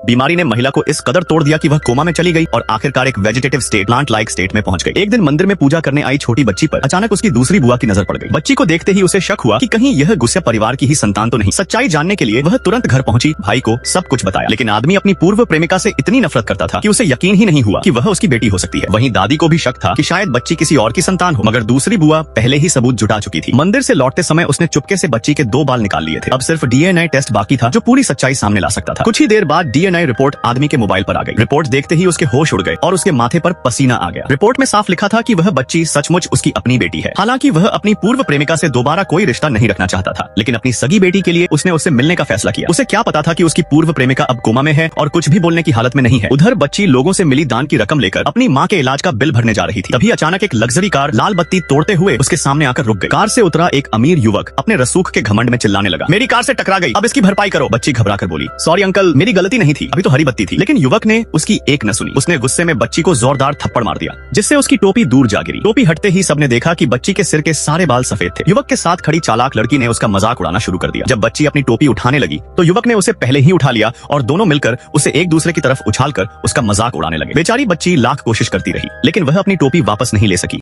बीमारी ने महिला को इस कदर तोड़ दिया कि वह कोमा में चली गई और आखिरकार एक vegetative state, plant like state में पहुंच गई। एक दिन मंदिर में पूजा करने आई छोटी बच्ची पर अचानक उसकी दूसरी बुआ की नजर पड़ गई। बच्ची को देखते ही उसे शक हुआ कि कहीं यह गुस्सा परिवार की ही संतान तो नहीं। सच्चाई जानने के लिए वह तुरंत घर पहुंची, भाई को सब कुछ बताया। लेकिन आदमी अपनी पूर्व प्रेमिका से इतनी नफरत करता था कि उसे यकीन ही नहीं हुआ कि वह उसकी बेटी हो सकती है। वहीं दादी को भी शक था कि शायद बच्ची किसी और की संतान हो, मगर दूसरी बुआ पहले ही सबूत जुटा चुकी थी। मंदिर से लौटते समय उसने चुपके से बच्ची के 2 बाल निकाल लिए थे। अब सिर्फ डीएनए टेस्ट बाकी था जो पूरी सच्चाई सामने ला सकता था। कुछ ही देर बाद डीएनए रिपोर्ट आदमी के मोबाइल पर आ गई। रिपोर्ट देखते ही उसके होश उड़ गए और उसके माथे पर पसीना आ गया। रिपोर्ट में साफ लिखा था कि वह बच्ची सचमुच उसकी अपनी बेटी है। हालांकि वह अपनी पूर्व प्रेमिका से दोबारा कोई रिश्ता नहीं रखना चाहता था, लेकिन अपनी सगी बेटी के लिए उसने उससे मिलने का फैसला किया। उसे क्या पता था कि उसकी पूर्व प्रेमिका अब कोमा में है और कुछ भी बोलने की हालत में नहीं है। उधर बच्ची लोगों से मिली दान की रकम लेकर अपनी माँ के इलाज का बिल भरने जा रही थी। तभी अचानक एक लग्जरी कार लाल बत्ती तोड़ते हुए उसके सामने आकर रुक गई। कार से उतरा एक अमीर युवक अपने रसूख के घमंड में चिल्लाने लगा, मेरी कार से टकरा गई, अब इसकी भरपाई करो। बच्ची घबरा कर बोली, सॉरी अंकल, मेरी गलती नहीं थी, अभी तो हरी बत्ती थी। लेकिन युवक ने उसकी एक न सुनी। उसने गुस्से में बच्ची को जोरदार थप्पड़ मार दिया, जिससे उसकी टोपी दूर जा गिरी। टोपी हटते ही सबने देखा कि बच्ची के सिर के सारे बाल सफेद थे। युवक के साथ खड़ी चालाक लड़की ने उसका मजाक उड़ाना शुरू कर दिया। जब बच्ची अपनी टोपी उठाने लगी तो युवक ने उसे पहले ही उठा लिया और दोनों मिलकर उसे एक दूसरे की तरफ उछालकर उसका मजाक उड़ाने लगे। बेचारी बच्ची लाख कोशिश करती रही, लेकिन वह अपनी टोपी वापस नहीं ले सकी।